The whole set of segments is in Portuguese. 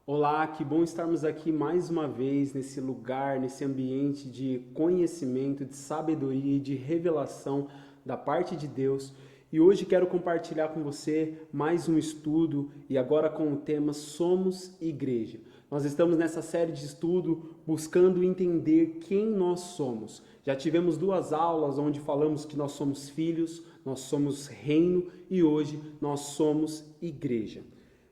Olá, que bom estarmos aqui mais uma vez nesse lugar, nesse ambiente de conhecimento, de sabedoria e de revelação da parte de Deus. E hoje quero compartilhar com você mais um estudo e agora com o tema Somos Igreja. Nós estamos nessa série de estudo buscando entender quem nós somos. Já tivemos duas aulas onde falamos que nós somos filhos, nós somos reino e hoje nós somos igreja.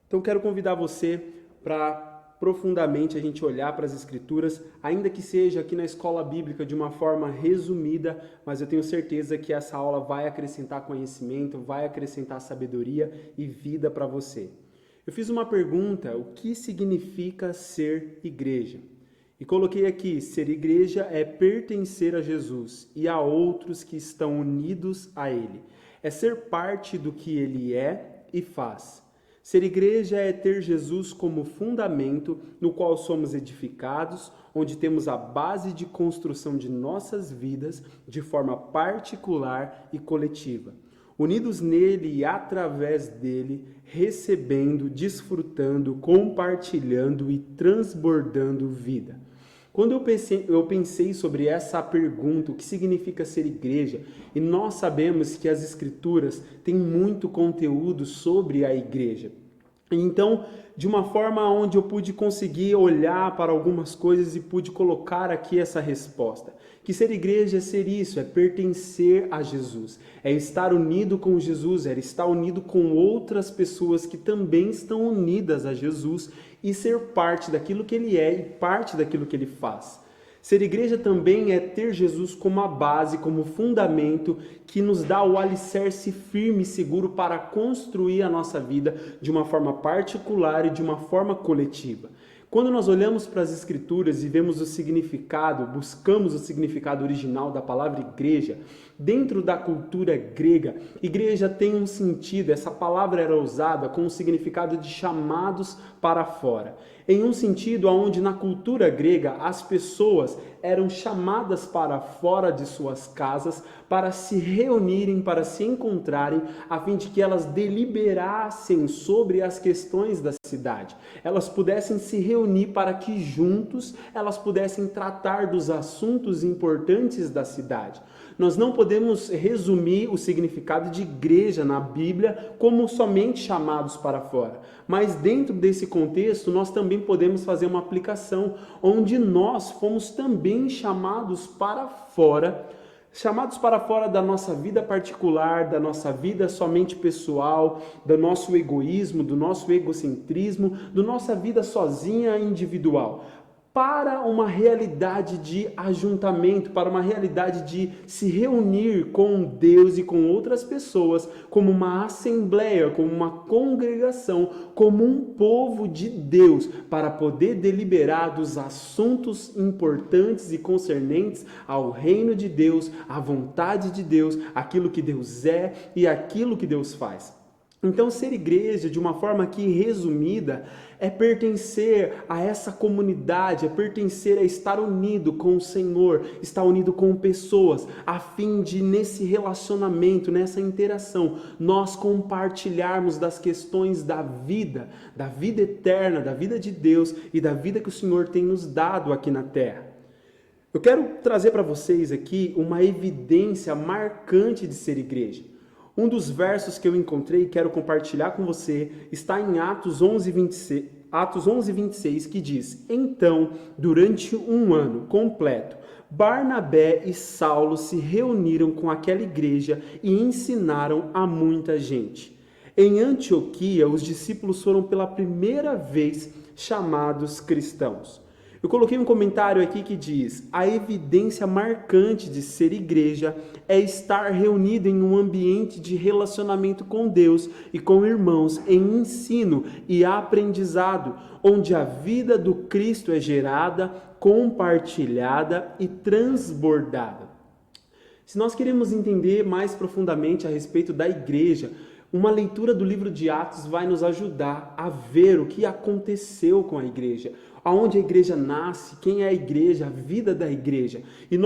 Então quero convidar você para profundamente a gente olhar para as Escrituras, ainda que seja aqui na escola bíblica de uma forma resumida, mas eu tenho certeza que essa aula vai acrescentar conhecimento, vai acrescentar sabedoria e vida para você. Eu fiz uma pergunta: o que significa ser igreja? E coloquei aqui: ser igreja é pertencer a Jesus e a outros que estão unidos a Ele. É ser parte do que Ele é e faz. Ser igreja é ter Jesus como fundamento no qual somos edificados, onde temos a base de construção de nossas vidas de forma particular e coletiva. Unidos nele e através dele, recebendo, desfrutando, compartilhando e transbordando vida. Quando eu pensei sobre essa pergunta, o que significa ser igreja, e nós sabemos que as Escrituras têm muito conteúdo sobre a igreja. Então, de uma forma onde eu pude conseguir olhar para algumas coisas e pude colocar aqui essa resposta. Que ser igreja é ser isso, é pertencer a Jesus, é estar unido com Jesus, é estar unido com outras pessoas que também estão unidas a Jesus e ser parte daquilo que Ele é e parte daquilo que Ele faz. Ser igreja também é ter Jesus como a base, como fundamento que nos dá o alicerce firme e seguro para construir a nossa vida de uma forma particular e de uma forma coletiva. Quando nós olhamos para as Escrituras e vemos o significado, buscamos o significado original da palavra igreja, dentro da cultura grega, igreja tem um sentido, essa palavra era usada com o significado de chamados para fora. Em um sentido onde na cultura grega as pessoas eram chamadas para fora de suas casas para se reunirem, para se encontrarem, a fim de que elas deliberassem sobre as questões da cidade. Elas pudessem se reunir para que juntos elas pudessem tratar dos assuntos importantes da cidade. Nós não podemos resumir o significado de igreja na Bíblia como somente chamados para fora. Mas dentro desse contexto, nós também podemos fazer uma aplicação onde nós fomos também chamados para fora da nossa vida particular, da nossa vida somente pessoal, do nosso egoísmo, do nosso egocentrismo, da nossa vida sozinha individual, para uma realidade de ajuntamento, para uma realidade de se reunir com Deus e com outras pessoas, como uma assembleia, como uma congregação, como um povo de Deus, para poder deliberar dos assuntos importantes e concernentes ao reino de Deus, à vontade de Deus, aquilo que Deus é e aquilo que Deus faz. Então, ser igreja, de uma forma aqui resumida, é pertencer a essa comunidade, é pertencer a estar unido com o Senhor, estar unido com pessoas, a fim de, nesse relacionamento, nessa interação, nós compartilharmos das questões da vida eterna, da vida de Deus e da vida que o Senhor tem nos dado aqui na terra. Eu quero trazer para vocês aqui uma evidência marcante de ser igreja. Um dos versos que eu encontrei e quero compartilhar com você está em Atos 11:26, que diz: Então, durante um ano completo, Barnabé e Saulo se reuniram com aquela igreja e ensinaram a muita gente. Em Antioquia, os discípulos foram pela primeira vez chamados cristãos. Eu coloquei um comentário aqui que diz: a evidência marcante de ser igreja é estar reunido em um ambiente de relacionamento com Deus e com irmãos em ensino e aprendizado, onde a vida do Cristo é gerada, compartilhada e transbordada. Se nós queremos entender mais profundamente a respeito da igreja, uma leitura do livro de Atos vai nos ajudar a ver o que aconteceu com a igreja. aonde a igreja nasce, quem é a igreja, a vida da igreja. E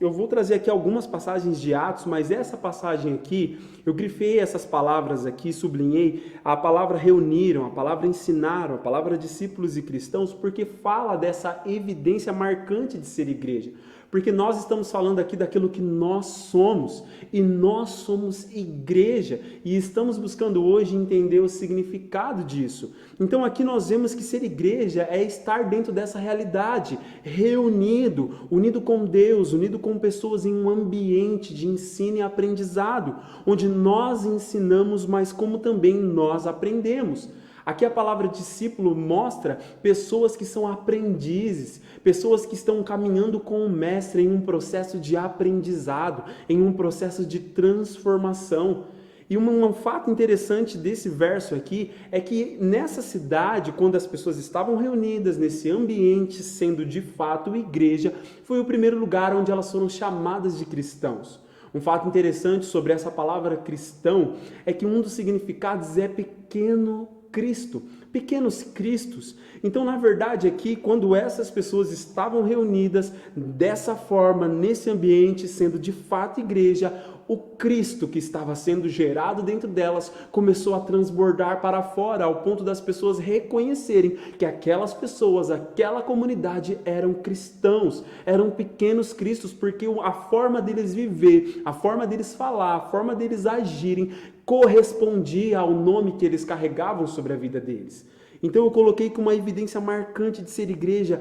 eu vou trazer aqui algumas passagens de Atos, mas essa passagem aqui, eu grifei essas palavras aqui, sublinhei a palavra reuniram, a palavra ensinaram, a palavra discípulos e cristãos, porque fala dessa evidência marcante de ser igreja. Porque nós estamos falando aqui daquilo que nós somos, e nós somos igreja, e estamos buscando hoje entender o significado disso. Então aqui nós vemos que ser igreja é estar dentro dessa realidade, reunido, unido com Deus, unido com pessoas em um ambiente de ensino e aprendizado, onde nós ensinamos, mas como também nós aprendemos. Aqui a palavra discípulo mostra pessoas que são aprendizes, pessoas que estão caminhando com o mestre em um processo de aprendizado, em um processo de transformação. E um fato interessante desse verso aqui é que nessa cidade, quando as pessoas estavam reunidas nesse ambiente, sendo de fato igreja, foi o primeiro lugar onde elas foram chamadas de cristãos. Um fato interessante sobre essa palavra cristão é que um dos significados é pequeno Cristo, pequenos cristos. Então, na verdade, aqui, quando essas pessoas estavam reunidas dessa forma, nesse ambiente, sendo de fato igreja, o Cristo que estava sendo gerado dentro delas começou a transbordar para fora, ao ponto das pessoas reconhecerem que aquelas pessoas, aquela comunidade eram cristãos, eram pequenos cristos, porque a forma deles viver, a forma deles falar, a forma deles agirem correspondia ao nome que eles carregavam sobre a vida deles. Então eu coloquei como uma evidência marcante de ser igreja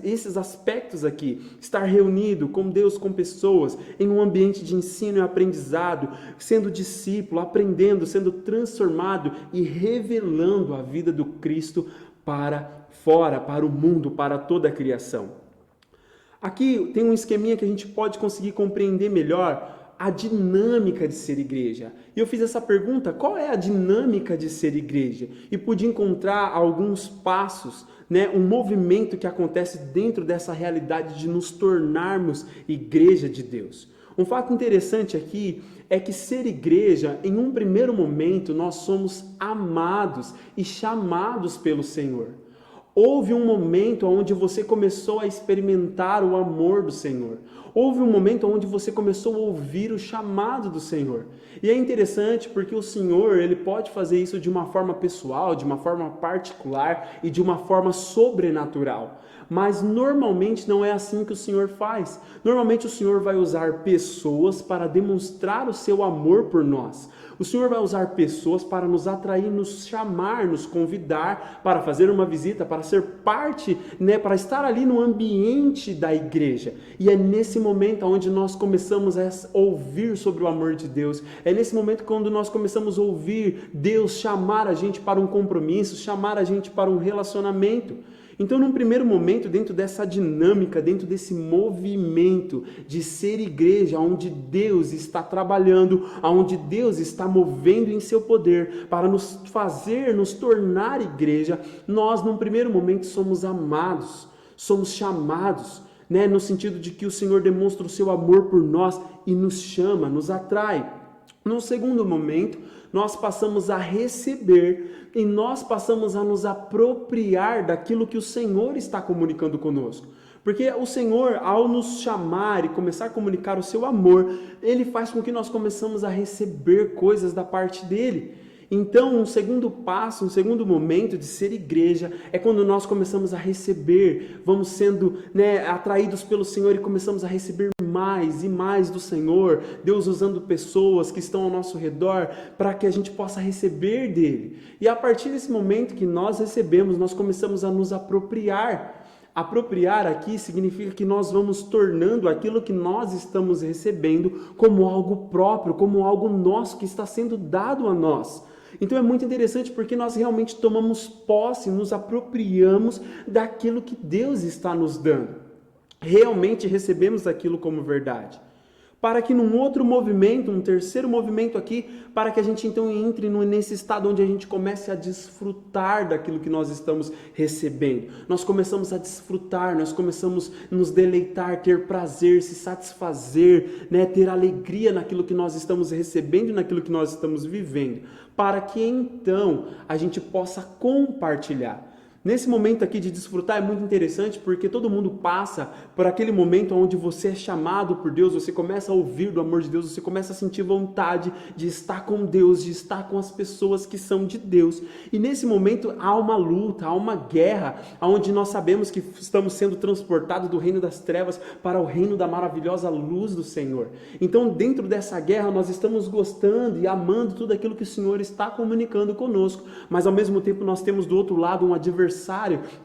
esses aspectos aqui, estar reunido com Deus, com pessoas, em um ambiente de ensino e aprendizado, sendo discípulo, aprendendo, sendo transformado e revelando a vida do Cristo para fora, para o mundo, para toda a criação. Aqui tem um esqueminha que a gente pode conseguir compreender melhor a dinâmica de ser igreja. E eu fiz essa pergunta, qual é a dinâmica de ser igreja? E pude encontrar alguns passos, um movimento que acontece dentro dessa realidade de nos tornarmos igreja de Deus. Um fato interessante aqui é que ser igreja, em um primeiro momento, nós somos amados e chamados pelo Senhor. Houve um momento onde você começou a experimentar o amor do Senhor. Houve um momento onde você começou a ouvir o chamado do Senhor. E é interessante porque o Senhor, ele pode fazer isso de uma forma pessoal, de uma forma particular e de uma forma sobrenatural. Mas normalmente não é assim que o Senhor faz. Normalmente o Senhor vai usar pessoas para demonstrar o seu amor por nós. O Senhor vai usar pessoas para nos atrair, nos chamar, nos convidar para fazer uma visita, para ser parte, para estar ali no ambiente da igreja. E é nesse momento onde nós começamos a ouvir sobre o amor de Deus. É nesse momento quando nós começamos a ouvir Deus chamar a gente para um compromisso, chamar a gente para um relacionamento. Então, num primeiro momento, dentro dessa dinâmica, dentro desse movimento de ser igreja, onde Deus está trabalhando, onde Deus está movendo em seu poder para nos fazer, nos tornar igreja, nós, num primeiro momento, somos amados, somos chamados, no sentido de que o Senhor demonstra o seu amor por nós e nos chama, nos atrai. No segundo momento, nós passamos a receber e nós passamos a nos apropriar daquilo que o Senhor está comunicando conosco. Porque o Senhor, ao nos chamar e começar a comunicar o seu amor, Ele faz com que nós começamos a receber coisas da parte dEle. Então, um segundo passo, um segundo momento de ser igreja é quando nós começamos a receber, vamos sendo atraídos pelo Senhor e começamos a receber mais e mais do Senhor, Deus usando pessoas que estão ao nosso redor para que a gente possa receber dele. E a partir desse momento que nós recebemos, nós começamos a nos apropriar. Apropriar aqui significa que nós vamos tornando aquilo que nós estamos recebendo como algo próprio, como algo nosso que está sendo dado a nós. Então é muito interessante porque nós realmente tomamos posse, nos apropriamos daquilo que Deus está nos dando. Realmente recebemos aquilo como verdade. Para que num outro movimento, um terceiro movimento aqui, para que a gente então entre nesse estado onde a gente comece a desfrutar daquilo que nós estamos recebendo. Nós começamos a desfrutar, nós começamos a nos deleitar, ter prazer, se satisfazer, ter alegria naquilo que nós estamos recebendo e naquilo que nós estamos vivendo. Para que então a gente possa compartilhar. Nesse momento aqui de desfrutar é muito interessante porque todo mundo passa por aquele momento onde você é chamado por Deus, você começa a ouvir do amor de Deus, você começa a sentir vontade de estar com Deus, de estar com as pessoas que são de Deus. E nesse momento há uma luta, há uma guerra, onde nós sabemos que estamos sendo transportados do reino das trevas para o reino da maravilhosa luz do Senhor. Então, dentro dessa guerra, nós estamos gostando e amando tudo aquilo que o Senhor está comunicando conosco, mas ao mesmo tempo nós temos do outro lado um adversário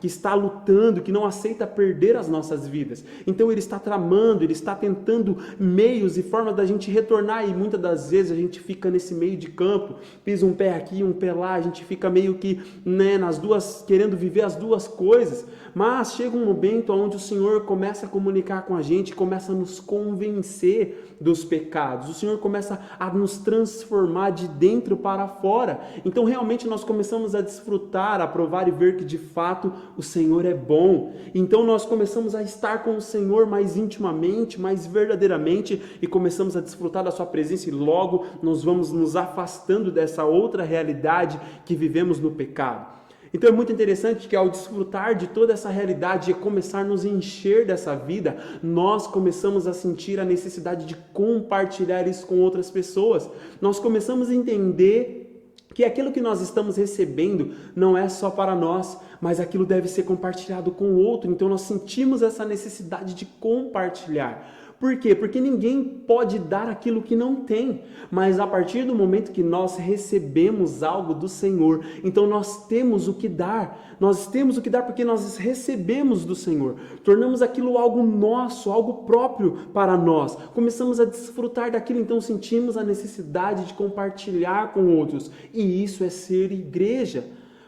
que está lutando, que não aceita perder as nossas vidas. Então ele está tramando, ele está tentando meios e formas da gente retornar, e muitas das vezes a gente fica nesse meio de campo, pisa um pé aqui, um pé lá, a gente fica meio que nas duas, querendo viver as duas coisas, mas chega um momento onde o Senhor começa a comunicar com a gente, começa a nos convencer dos pecados, o Senhor começa a nos transformar de dentro para fora. Então realmente nós começamos a desfrutar, a provar e ver que de fato o Senhor é bom. Então nós começamos a estar com o Senhor mais intimamente, mais verdadeiramente, e começamos a desfrutar da sua presença, e logo nós vamos nos afastando dessa outra realidade que vivemos no pecado. Então é muito interessante que ao desfrutar de toda essa realidade e começar a nos encher dessa vida, nós começamos a sentir a necessidade de compartilhar isso com outras pessoas. Nós começamos a entender que aquilo que nós estamos recebendo não é só para nós, mas aquilo deve ser compartilhado com o outro. Então nós sentimos essa necessidade de compartilhar. Por quê? Porque ninguém pode dar aquilo que não tem, mas a partir do momento que nós recebemos algo do Senhor, então nós temos o que dar. Nós temos o que dar porque nós recebemos do Senhor, tornamos aquilo algo nosso, algo próprio para nós, começamos a desfrutar daquilo, então sentimos a necessidade de compartilhar com outros, e isso é ser igreja.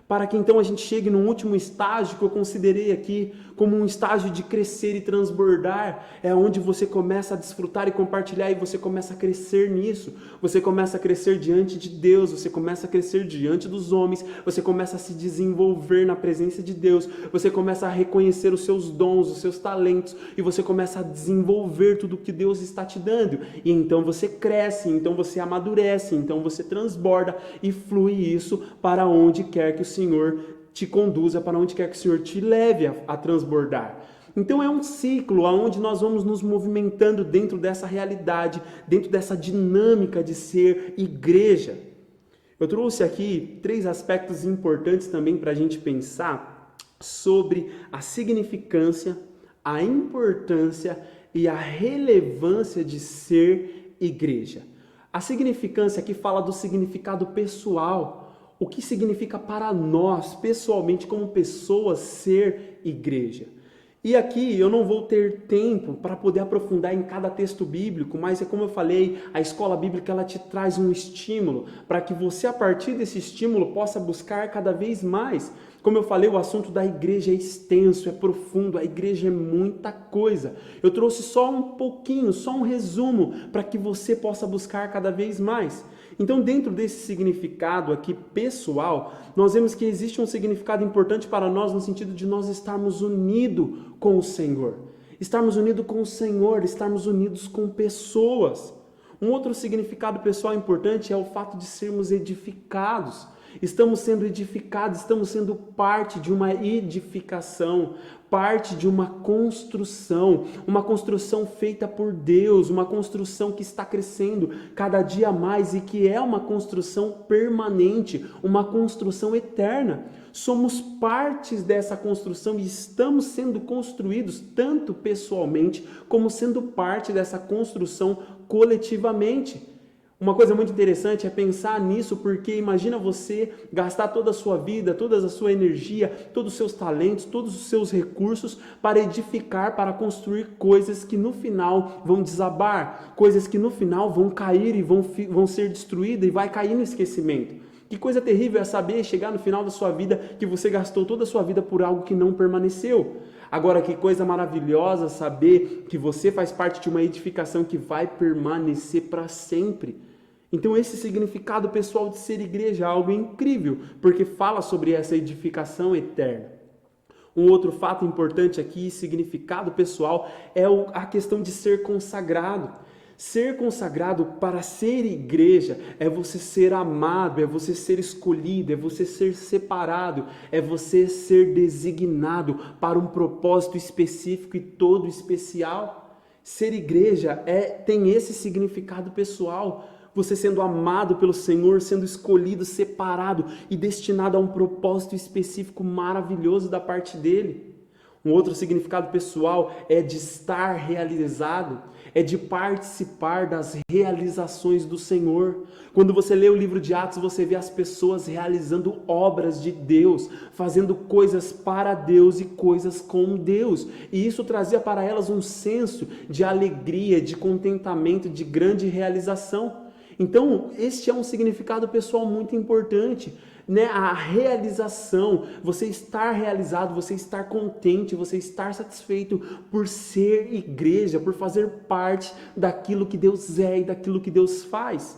Para que então a gente chegue no último estágio que eu considerei aqui como um estágio de crescer e transbordar, é onde você começa a desfrutar e compartilhar, e você começa a crescer nisso, você começa a crescer diante de Deus, você começa a crescer diante dos homens, você começa a se desenvolver na presença de Deus, você começa a reconhecer os seus dons, os seus talentos, e você começa a desenvolver tudo que Deus está te dando, e então você cresce, então você amadurece, então você transborda e flui isso para onde quer que o Senhor te conduza, para onde quer que o Senhor te leve a transbordar. Então é um ciclo onde nós vamos nos movimentando dentro dessa realidade, dentro dessa dinâmica de ser igreja. Eu trouxe aqui 3 aspectos importantes também para a gente pensar sobre a significância, a importância e a relevância de ser igreja. A significância aqui fala do significado pessoal. O que significa para nós, pessoalmente, como pessoas, ser igreja? E aqui eu não vou ter tempo para poder aprofundar em cada texto bíblico, mas é como eu falei, a escola bíblica ela te traz um estímulo para que você, a partir desse estímulo, possa buscar cada vez mais. Como eu falei, o assunto da igreja é extenso, é profundo, a igreja é muita coisa. Eu trouxe só um pouquinho, só um resumo, para que você possa buscar cada vez mais. Então, dentro desse significado aqui pessoal, nós vemos que existe um significado importante para nós no sentido de nós estarmos unidos com o Senhor. Estarmos unidos com o Senhor, estarmos unidos com pessoas. Um outro significado pessoal importante é o fato de sermos edificados. Estamos sendo edificados, estamos sendo parte de uma edificação, parte de uma construção feita por Deus, uma construção que está crescendo cada dia mais e que é uma construção permanente, uma construção eterna. Somos partes dessa construção e estamos sendo construídos tanto pessoalmente como sendo parte dessa construção coletivamente. Uma coisa muito interessante é pensar nisso, porque imagina você gastar toda a sua vida, toda a sua energia, todos os seus talentos, todos os seus recursos para edificar, para construir coisas que no final vão desabar, coisas que no final vão cair e vão ser destruídas e vai cair no esquecimento. Que coisa terrível é saber chegar no final da sua vida que você gastou toda a sua vida por algo que não permaneceu. Agora, que coisa maravilhosa saber que você faz parte de uma edificação que vai permanecer para sempre. Então esse significado pessoal de ser igreja é algo incrível, porque fala sobre essa edificação eterna. Um outro fato importante aqui, significado pessoal, é a questão de ser consagrado. Ser consagrado para ser igreja é você ser amado, é você ser escolhido, é você ser separado, é você ser designado para um propósito específico e todo especial. Ser igreja tem esse significado pessoal. Você sendo amado pelo Senhor, sendo escolhido, separado e destinado a um propósito específico maravilhoso da parte dele. Um outro significado pessoal é de estar realizado, é de participar das realizações do Senhor. Quando você lê o livro de Atos, você vê as pessoas realizando obras de Deus, fazendo coisas para Deus e coisas com Deus. E isso trazia para elas um senso de alegria, de contentamento, de grande realização. Então, este é um significado pessoal muito importante, né? A realização, você estar realizado, você estar contente, você estar satisfeito por ser igreja, por fazer parte daquilo que Deus é e daquilo que Deus faz.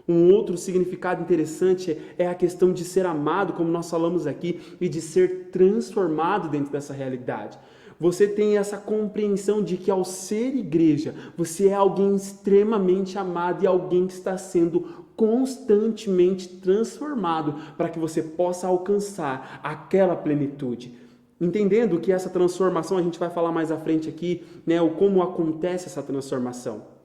Um outro significado interessante é a questão de ser amado, como nós falamos aqui, e de ser transformado dentro dessa realidade. Você tem essa compreensão de que ao ser igreja, você é alguém extremamente amado e alguém que está sendo constantemente transformado para que você possa alcançar aquela plenitude. Entendendo que essa transformação, a gente vai falar mais à frente aqui, né, o como acontece essa transformação.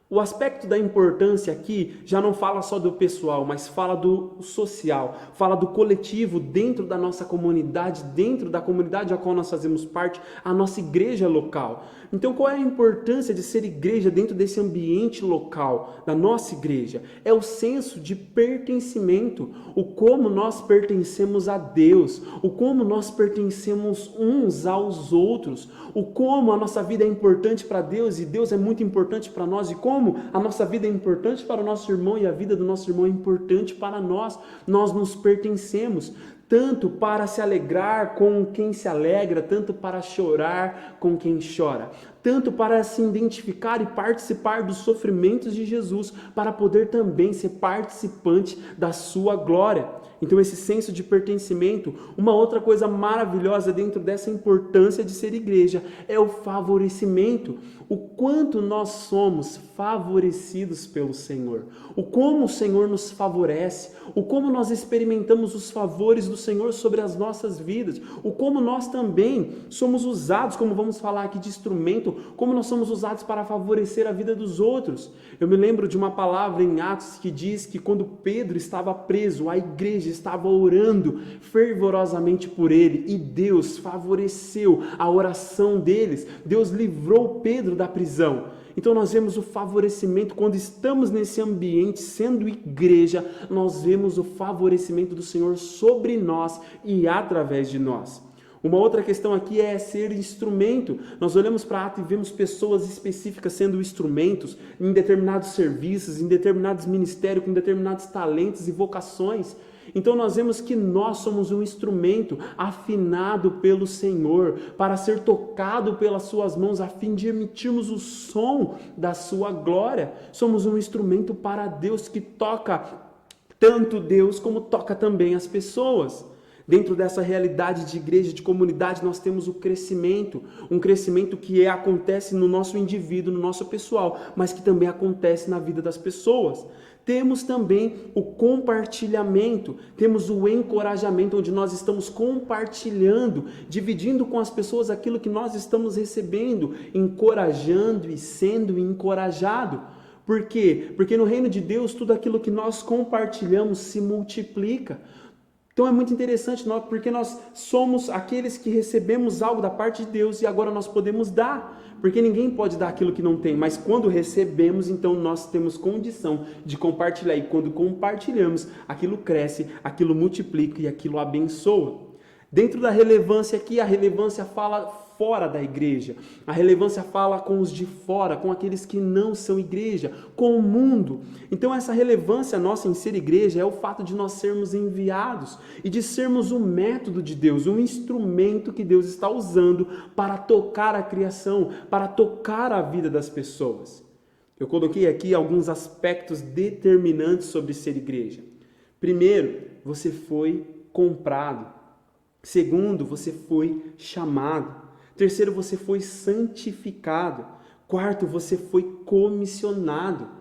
O aspecto da importância aqui já não fala só do pessoal, mas fala do social, fala do coletivo dentro da nossa comunidade, dentro da comunidade a qual nós fazemos parte, a nossa igreja local. Então, qual é a importância de ser igreja dentro desse ambiente local, da nossa igreja? É o senso de pertencimento, o como nós pertencemos a Deus, o como nós pertencemos uns aos outros, o como a nossa vida é importante para Deus e Deus é muito importante para nós, e como a nossa vida é importante para o nosso irmão e a vida do nosso irmão é importante para nós. Nós nos pertencemos, tanto para se alegrar com quem se alegra, tanto para chorar com quem chora, tanto para se identificar e participar dos sofrimentos de Jesus, para poder também ser participante da sua glória. Então, esse senso de pertencimento, uma outra coisa maravilhosa dentro dessa importância de ser igreja, é o favorecimento. O quanto nós somos favorecidos pelo Senhor, o como o Senhor nos favorece, o como nós experimentamos os favores do Senhor sobre as nossas vidas, o como nós também somos usados, como vamos falar aqui de instrumento, como nós somos usados para favorecer a vida dos outros. Eu me lembro de uma palavra em Atos que diz que quando Pedro estava preso, a igreja estava orando fervorosamente por ele e Deus favoreceu a oração deles, Deus livrou Pedro da prisão. Então nós vemos o favorecimento, quando estamos nesse ambiente, sendo igreja, nós vemos o favorecimento do Senhor sobre nós e através de nós. Uma outra questão aqui é ser instrumento. Nós olhamos para Atos e vemos pessoas específicas sendo instrumentos em determinados serviços, em determinados ministérios, com determinados talentos e vocações. Então nós vemos que nós somos um instrumento afinado pelo Senhor para ser tocado pelas suas mãos a fim de emitirmos o som da sua glória. Somos um instrumento para Deus que toca tanto Deus como toca também as pessoas. Dentro dessa realidade de igreja, de comunidade, nós temos o crescimento, um crescimento que acontece no nosso indivíduo, no nosso pessoal, mas que também acontece na vida das pessoas. Temos também o compartilhamento, temos o encorajamento, onde nós estamos compartilhando, dividindo com as pessoas aquilo que nós estamos recebendo, encorajando e sendo encorajado. Por quê? Porque no reino de Deus, tudo aquilo que nós compartilhamos se multiplica. Então é muito interessante, porque nós somos aqueles que recebemos algo da parte de Deus e agora nós podemos dar, porque ninguém pode dar aquilo que não tem, mas quando recebemos, então nós temos condição de compartilhar, e quando compartilhamos, aquilo cresce, aquilo multiplica e aquilo abençoa. Dentro da relevância aqui, a relevância fala fora da igreja, a relevância fala com os de fora, com aqueles que não são igreja, com o mundo. Então essa relevância nossa em ser igreja é o fato de nós sermos enviados e de sermos um método de Deus, um instrumento que Deus está usando para tocar a criação, para tocar a vida das pessoas. Eu coloquei aqui alguns aspectos determinantes sobre ser igreja. Primeiro, você foi comprado. Segundo, você foi chamado. Terceiro, você foi santificado. Quarto, você foi comissionado.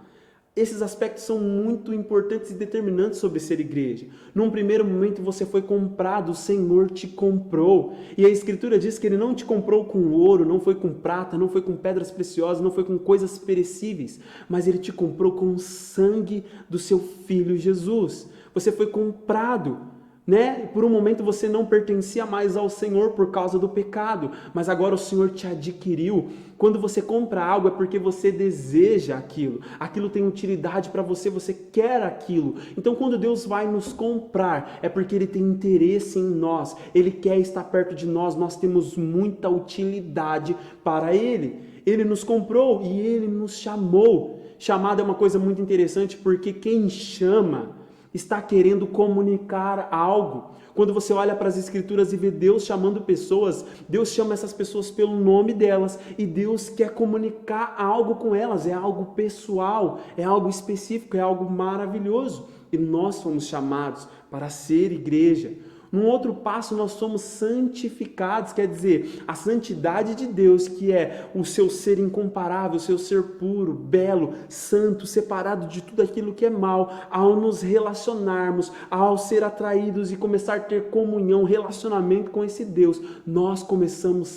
Esses aspectos são muito importantes e determinantes sobre ser igreja. Num primeiro momento você foi comprado, o Senhor te comprou. E a Escritura diz que Ele não te comprou com ouro, não foi com prata, não foi com pedras preciosas, não foi com coisas perecíveis, mas Ele te comprou com o sangue do seu Filho Jesus. Você foi comprado. Por um momento você não pertencia mais ao Senhor por causa do pecado, mas agora o Senhor te adquiriu. Quando você compra algo é porque você deseja aquilo tem utilidade para você, você quer aquilo. Então quando Deus vai nos comprar é porque Ele tem interesse em nós, Ele quer estar perto de nós, nós temos muita utilidade para Ele. Ele nos comprou e Ele nos chamou. Chamada é uma coisa muito interessante porque quem chama está querendo comunicar algo. Quando você olha para as Escrituras e vê Deus chamando pessoas, Deus chama essas pessoas pelo nome delas e Deus quer comunicar algo com elas, é algo pessoal, é algo específico, é algo maravilhoso. E nós fomos chamados para ser igreja. Num outro passo, nós somos santificados, quer dizer, a santidade de Deus, que é o seu ser incomparável, o seu ser puro, belo, santo, separado de tudo aquilo que é mal, ao nos relacionarmos, ao ser atraídos e começar a ter comunhão, relacionamento com esse Deus, nós começamos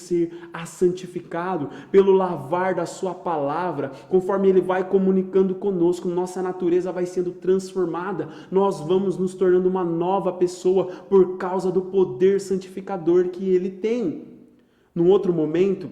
a ser santificados pelo lavar da sua palavra, conforme Ele vai comunicando conosco, nossa natureza vai sendo transformada, nós vamos nos tornando uma nova pessoa por causa do poder santificador que Ele tem. Num outro momento,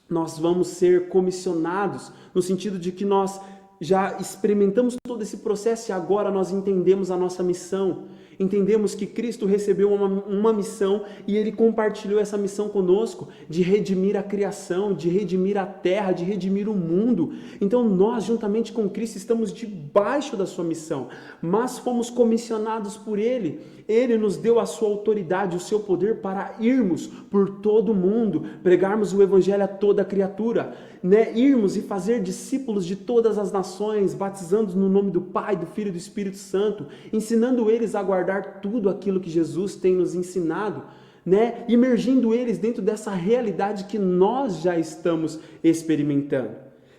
nós vamos ser comissionados, no sentido de que nós já experimentamos todo esse processo e agora nós entendemos a nossa missão. Entendemos que Cristo recebeu uma missão e Ele compartilhou essa missão conosco, de redimir a criação, de redimir a terra, de redimir o mundo. Então nós, juntamente com Cristo, estamos debaixo da sua missão, mas fomos comissionados por Ele. Ele nos deu a sua autoridade, o seu poder para irmos por todo o mundo, pregarmos o Evangelho a toda criatura, irmos e fazer discípulos de todas as nações, batizando-os no nome do Pai, do Filho e do Espírito Santo, ensinando eles a guardar tudo aquilo que Jesus tem nos ensinado, imergindo eles dentro dessa realidade que nós já estamos experimentando.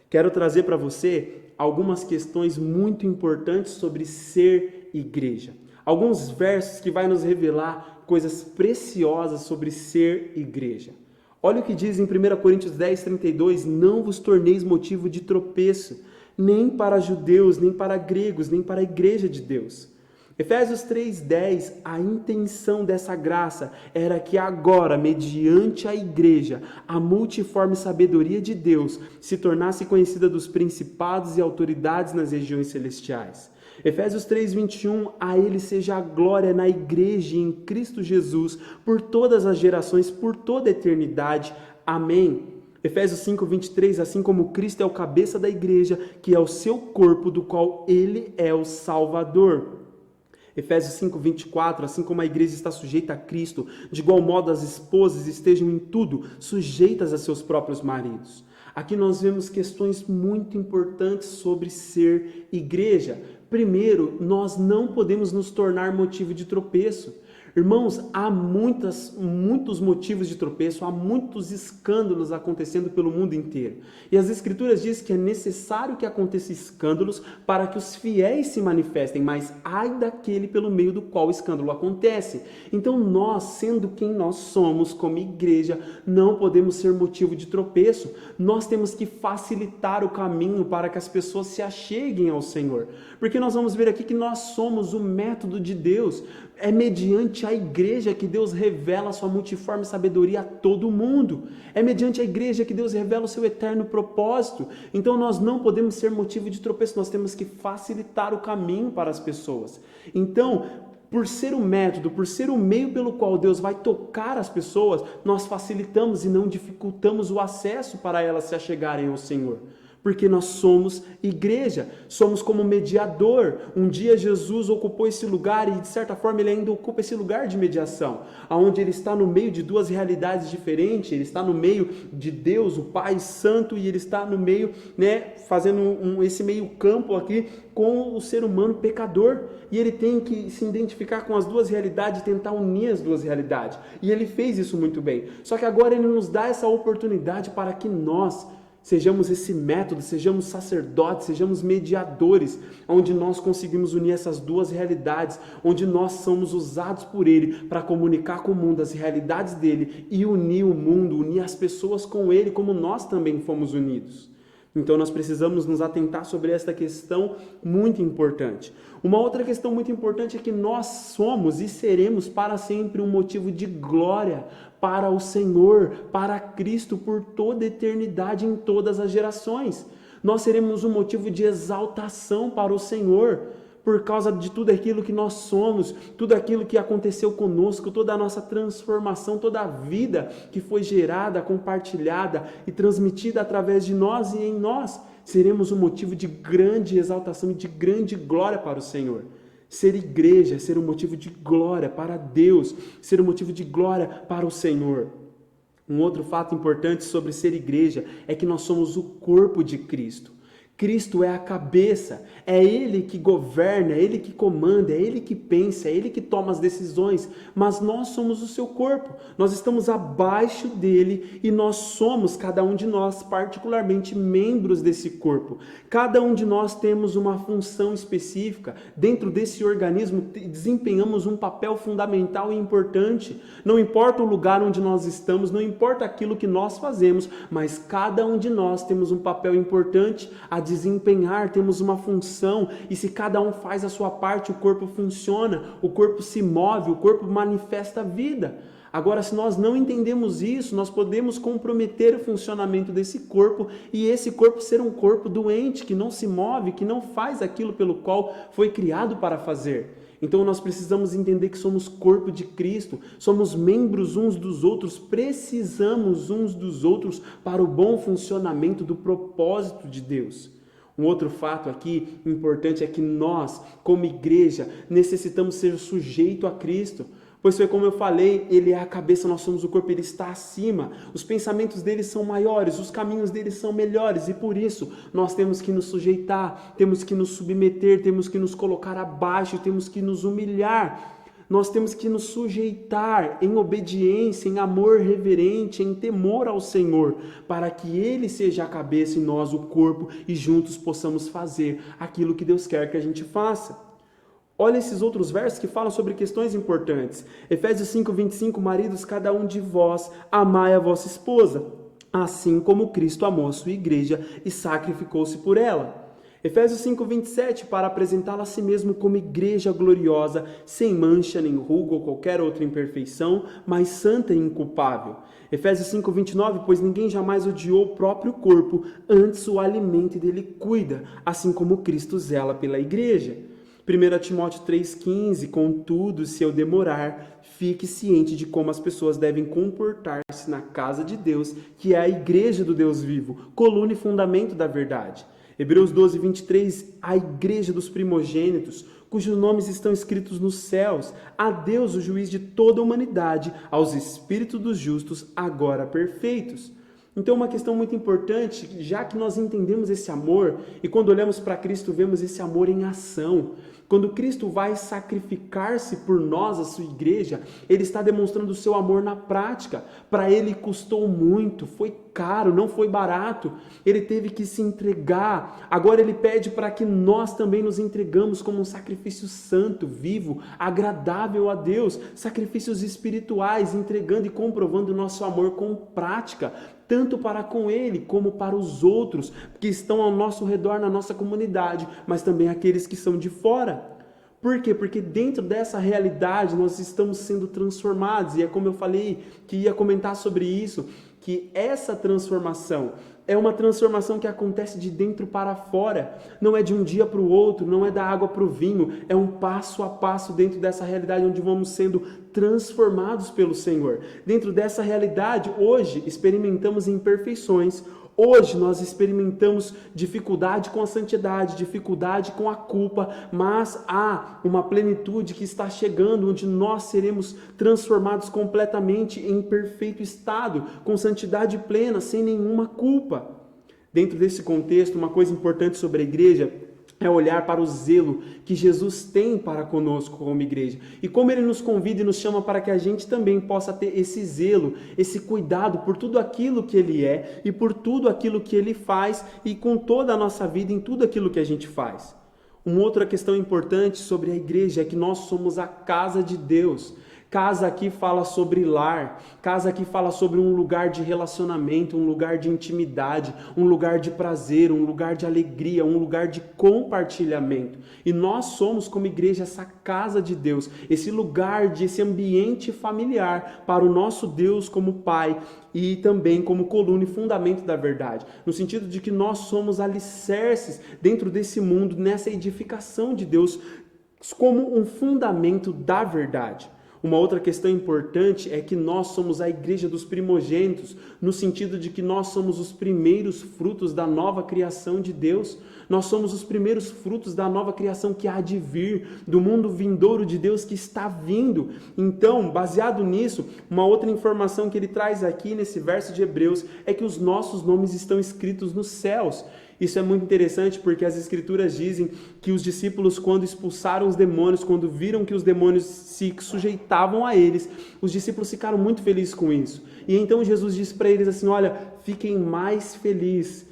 Quero trazer para você algumas questões muito importantes sobre ser igreja. Alguns versos que vai nos revelar coisas preciosas sobre ser igreja. Olha o que diz em 1 Coríntios 10, 32, não vos torneis motivo de tropeço, nem para judeus, nem para gregos, nem para a igreja de Deus. Efésios 3,10, a intenção dessa graça era que agora, mediante a igreja, a multiforme sabedoria de Deus se tornasse conhecida dos principados e autoridades nas regiões celestiais. Efésios 3,21, a Ele seja a glória na igreja e em Cristo Jesus, por todas as gerações, por toda a eternidade. Amém. Efésios 5,23, assim como Cristo é o cabeça da igreja, que é o seu corpo, do qual Ele é o Salvador. Efésios 5,24, assim como a igreja está sujeita a Cristo, de igual modo as esposas estejam em tudo sujeitas a seus próprios maridos. Aqui nós vemos questões muito importantes sobre ser igreja. Primeiro, nós não podemos nos tornar motivo de tropeço. Irmãos, há muitos motivos de tropeço, há muitos escândalos acontecendo pelo mundo inteiro. E as Escrituras dizem que é necessário que aconteçam escândalos para que os fiéis se manifestem, mas ai daquele pelo meio do qual o escândalo acontece. Então nós, sendo quem nós somos como igreja, não podemos ser motivo de tropeço. Nós temos que facilitar o caminho para que as pessoas se acheguem ao Senhor. Porque nós vamos ver aqui que nós somos o método de Deus. É mediante a igreja que Deus revela a sua multiforme sabedoria a todo mundo. É mediante a igreja que Deus revela o seu eterno propósito. Então nós não podemos ser motivo de tropeço, nós temos que facilitar o caminho para as pessoas. Então, por ser o método, por ser o meio pelo qual Deus vai tocar as pessoas, nós facilitamos e não dificultamos o acesso para elas se achegarem ao Senhor. Porque nós somos igreja, somos como mediador. Um dia Jesus ocupou esse lugar e de certa forma ele ainda ocupa esse lugar de mediação, onde ele está no meio de duas realidades diferentes, ele está no meio de Deus, o Pai Santo, e ele está no meio, fazendo esse meio campo aqui com o ser humano pecador, e ele tem que se identificar com as duas realidades, tentar unir as duas realidades, e ele fez isso muito bem. Só que agora ele nos dá essa oportunidade para que nós Sejamos esse método, sejamos sacerdotes, sejamos mediadores, onde nós conseguimos unir essas duas realidades, onde nós somos usados por Ele para comunicar com o mundo as realidades dele e unir o mundo, unir as pessoas com Ele, como nós também fomos unidos. Então nós precisamos nos atentar sobre esta questão muito importante. Uma outra questão muito importante é que nós somos e seremos para sempre um motivo de glória para o Senhor, para Cristo, por toda a eternidade, em todas as gerações. Nós seremos um motivo de exaltação para o Senhor, por causa de tudo aquilo que nós somos, tudo aquilo que aconteceu conosco, toda a nossa transformação, toda a vida que foi gerada, compartilhada e transmitida através de nós e em nós, seremos um motivo de grande exaltação e de grande glória para o Senhor. Ser igreja é ser um motivo de glória para Deus, ser um motivo de glória para o Senhor. Um outro fato importante sobre ser igreja é que nós somos o corpo de Cristo. Cristo é a cabeça, é Ele que governa, é Ele que comanda, é Ele que pensa, é Ele que toma as decisões, mas nós somos o seu corpo, nós estamos abaixo dele e nós somos, cada um de nós, particularmente membros desse corpo. Cada um de nós temos uma função específica, dentro desse organismo desempenhamos um papel fundamental e importante. Não importa o lugar onde nós estamos, não importa aquilo que nós fazemos, mas cada um de nós temos um papel importante a desempenhar, temos uma função, e se cada um faz a sua parte, o corpo funciona, o corpo se move, o corpo manifesta a vida. Agora, se nós não entendemos isso, nós podemos comprometer o funcionamento desse corpo e esse corpo ser um corpo doente, que não se move, que não faz aquilo pelo qual foi criado para fazer. Então nós precisamos entender que somos corpo de Cristo, somos membros uns dos outros, precisamos uns dos outros para o bom funcionamento do propósito de Deus. Um outro fato aqui importante é que nós, como igreja, necessitamos ser sujeito a Cristo. Pois foi como eu falei, Ele é a cabeça, nós somos o corpo, Ele está acima. Os pensamentos dele são maiores, os caminhos dele são melhores e por isso nós temos que nos sujeitar, temos que nos submeter, temos que nos colocar abaixo, temos que nos humilhar. Nós temos que nos sujeitar em obediência, em amor reverente, em temor ao Senhor, para que Ele seja a cabeça e nós o corpo e juntos possamos fazer aquilo que Deus quer que a gente faça. Olha esses outros versos que falam sobre questões importantes. Efésios 5:25, maridos, cada um de vós, amai a vossa esposa, assim como Cristo amou a sua igreja e sacrificou-se por ela. Efésios 5:27, para apresentá-la a si mesmo como igreja gloriosa, sem mancha, nem ruga ou qualquer outra imperfeição, mas santa e inculpável. Efésios 5:29, pois ninguém jamais odiou o próprio corpo, antes o alimenta e dele cuida, assim como Cristo zela pela igreja. 1 Timóteo 3,15, contudo, se eu demorar, fique ciente de como as pessoas devem comportar-se na casa de Deus, que é a igreja do Deus vivo, coluna e fundamento da verdade. Hebreus 12:23, a igreja dos primogênitos, cujos nomes estão escritos nos céus, a Deus, o juiz de toda a humanidade, aos espíritos dos justos, agora perfeitos. Então, uma questão muito importante, já que nós entendemos esse amor, e quando olhamos para Cristo, vemos esse amor em ação. Quando Cristo vai sacrificar-se por nós, a sua igreja, Ele está demonstrando o seu amor na prática. Para Ele custou muito, foi caro, não foi barato. Ele teve que se entregar. Agora Ele pede para que nós também nos entregamos como um sacrifício santo, vivo, agradável a Deus. Sacrifícios espirituais, entregando e comprovando o nosso amor com prática, tanto para com Ele, como para os outros que estão ao nosso redor, na nossa comunidade, mas também aqueles que são de fora. Por quê? Porque dentro dessa realidade nós estamos sendo transformados, e é como eu falei, que ia comentar sobre isso, que essa transformação é uma transformação que acontece de dentro para fora, não é de um dia para o outro, não é da água para o vinho, é um passo a passo dentro dessa realidade onde vamos sendo transformados pelo Senhor. Dentro dessa realidade, hoje experimentamos imperfeições, hoje nós experimentamos dificuldade com a santidade, dificuldade com a culpa, mas há uma plenitude que está chegando, onde nós seremos transformados completamente em perfeito estado, com santidade plena, sem nenhuma culpa. Dentro desse contexto, uma coisa importante sobre a igreja é olhar para o zelo que Jesus tem para conosco como igreja. E como Ele nos convida e nos chama para que a gente também possa ter esse zelo, esse cuidado por tudo aquilo que Ele é e por tudo aquilo que Ele faz e com toda a nossa vida em tudo aquilo que a gente faz. Uma outra questão importante sobre a igreja é que nós somos a casa de Deus. Casa aqui fala sobre lar, casa aqui fala sobre um lugar de relacionamento, um lugar de intimidade, um lugar de prazer, um lugar de alegria, um lugar de compartilhamento. E nós somos como igreja essa casa de Deus, esse lugar, esse ambiente familiar para o nosso Deus como Pai e também como coluna e fundamento da verdade. No sentido de que nós somos alicerces dentro desse mundo, nessa edificação de Deus como um fundamento da verdade. Uma outra questão importante é que nós somos a igreja dos primogênitos, no sentido de que nós somos os primeiros frutos da nova criação de Deus. Nós somos os primeiros frutos da nova criação que há de vir, do mundo vindouro de Deus que está vindo. Então, baseado nisso, uma outra informação que ele traz aqui nesse verso de Hebreus é que os nossos nomes estão escritos nos céus. Isso é muito interessante porque as escrituras dizem que os discípulos, quando expulsaram os demônios, quando viram que os demônios se sujeitavam a eles, os discípulos ficaram muito felizes com isso. E então Jesus disse para eles assim, olha, fiquem mais felizes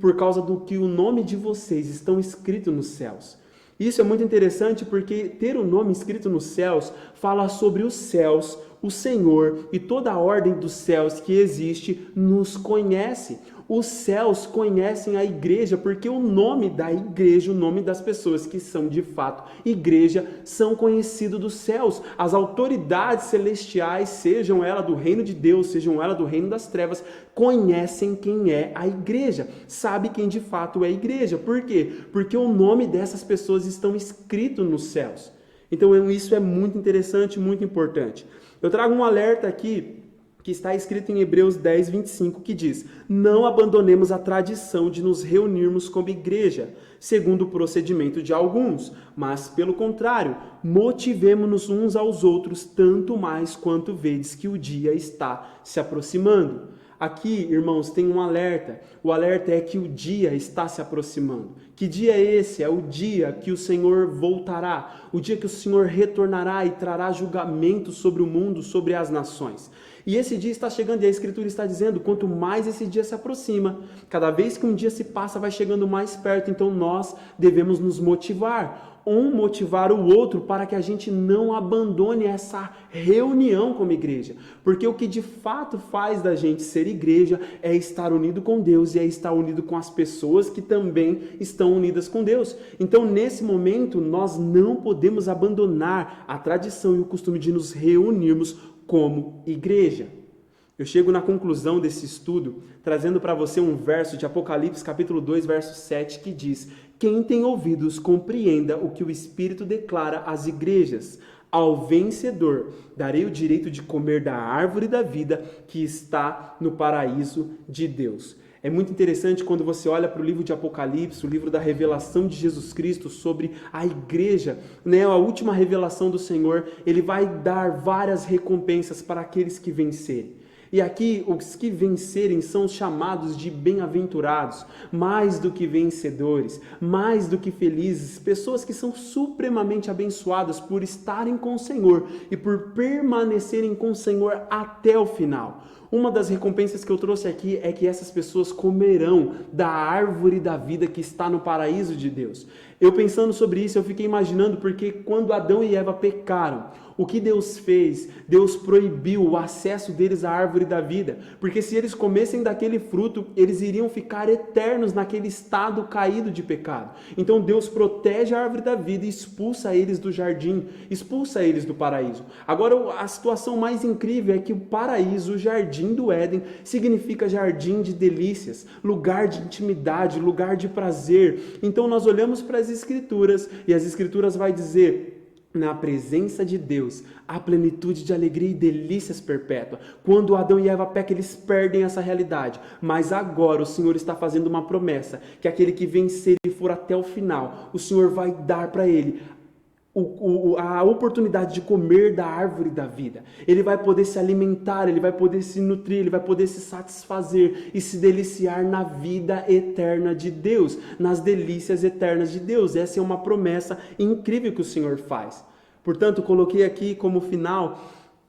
por causa do que o nome de vocês estão escritos nos céus. Isso é muito interessante porque ter o nome escrito nos céus fala sobre os céus, o Senhor e toda a ordem dos céus que existe nos conhece. Os céus conhecem a igreja porque o nome da igreja, o nome das pessoas que são de fato igreja, são conhecidos dos céus. As autoridades celestiais, sejam elas do reino de Deus, sejam elas do reino das trevas, conhecem quem é a igreja, sabe quem de fato é a igreja. Por quê? Porque o nome dessas pessoas estão escritos nos céus. Então isso é muito interessante, muito importante. Eu trago um alerta aqui que está escrito em Hebreus 10, 25, que diz: não abandonemos a tradição de nos reunirmos como igreja, segundo o procedimento de alguns, mas, pelo contrário, motivemo-nos uns aos outros, tanto mais quanto vedes que o dia está se aproximando. Aqui, irmãos, tem um alerta. O alerta é que o dia está se aproximando. Que dia é esse? É o dia que o Senhor voltará, o dia que o Senhor retornará e trará julgamento sobre o mundo, sobre as nações. E esse dia está chegando e a Escritura está dizendo, quanto mais esse dia se aproxima, cada vez que um dia se passa, vai chegando mais perto, então nós devemos nos motivar. Um motivar o outro para que a gente não abandone essa reunião como igreja. Porque o que de fato faz da gente ser igreja é estar unido com Deus e é estar unido com as pessoas que também estão unidas com Deus. Então, nesse momento, nós não podemos abandonar a tradição e o costume de nos reunirmos como igreja. Eu chego na conclusão desse estudo, trazendo para você um verso de Apocalipse, capítulo 2, verso 7, que diz: quem tem ouvidos, compreenda o que o Espírito declara às igrejas. Ao vencedor, darei o direito de comer da árvore da vida que está no paraíso de Deus. É muito interessante quando você olha para o livro de Apocalipse, o livro da revelação de Jesus Cristo sobre a igreja, né? A última revelação do Senhor, ele vai dar várias recompensas para aqueles que vencerem. E aqui, os que vencerem são chamados de bem-aventurados, mais do que vencedores, mais do que felizes, pessoas que são supremamente abençoadas por estarem com o Senhor e por permanecerem com o Senhor até o final. Uma das recompensas que eu trouxe aqui é que essas pessoas comerão da árvore da vida que está no paraíso de Deus. Eu pensando sobre isso, eu fiquei imaginando porque quando Adão e Eva pecaram, o que Deus fez? Deus proibiu o acesso deles à árvore da vida, porque se eles comessem daquele fruto, eles iriam ficar eternos naquele estado caído de pecado. Então Deus protege a árvore da vida e expulsa eles do jardim, expulsa eles do paraíso. Agora a situação mais incrível é que o paraíso, o jardim do Éden, significa jardim de delícias, lugar de intimidade, lugar de prazer. Então nós olhamos para as Escrituras e as Escrituras vai dizer: na presença de Deus, há plenitude de alegria e delícias perpétuas. Quando Adão e Eva pecam, eles perdem essa realidade. Mas agora o Senhor está fazendo uma promessa, que aquele que vencer e for até o final, o Senhor vai dar para ele a oportunidade de comer da árvore da vida. Ele vai poder se alimentar, ele vai poder se nutrir, ele vai poder se satisfazer e se deliciar na vida eterna de Deus, nas delícias eternas de Deus. Essa é uma promessa incrível que o Senhor faz. Portanto, coloquei aqui como final: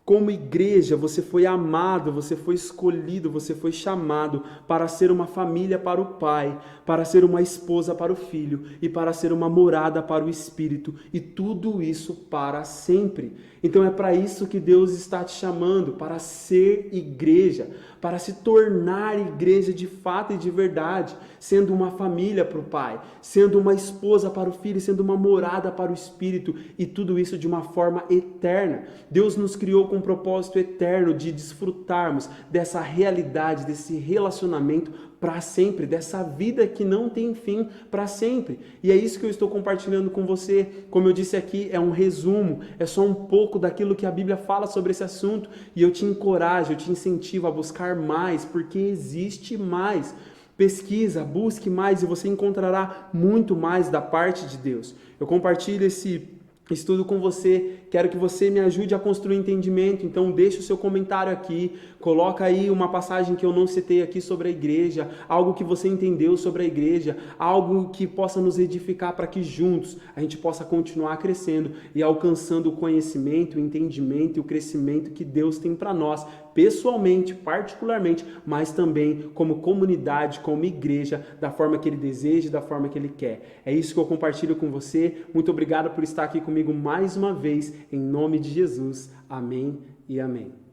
como igreja, você foi amado, você foi escolhido, você foi chamado para ser uma família para o Pai, para ser uma esposa para o Filho e para ser uma morada para o Espírito, e tudo isso para sempre. Então é para isso que Deus está te chamando, para ser igreja, para se tornar igreja de fato e de verdade, sendo uma família para o Pai, sendo uma esposa para o Filho, sendo uma morada para o Espírito, e tudo isso de uma forma eterna. Deus nos criou com um propósito eterno de desfrutarmos dessa realidade, desse relacionamento para sempre, dessa vida que não tem fim para sempre. E é isso que eu estou compartilhando com você. Como eu disse aqui, é um resumo, é só um pouco daquilo que a Bíblia fala sobre esse assunto, e eu te encorajo, eu te incentivo a buscar mais, porque existe mais. Pesquisa, busque mais e você encontrará muito mais da parte de Deus. Eu compartilho esse estudo com você, quero que você me ajude a construir entendimento, então deixa o seu comentário aqui, coloca aí uma passagem que eu não citei aqui sobre a igreja, algo que você entendeu sobre a igreja, algo que possa nos edificar para que juntos a gente possa continuar crescendo e alcançando o conhecimento, o entendimento e o crescimento que Deus tem para nós, pessoalmente, particularmente, mas também como comunidade, como igreja, da forma que Ele deseja, da forma que Ele quer. É isso que eu compartilho com você. Muito obrigado por estar aqui comigo mais uma vez, em nome de Jesus. Amém e amém.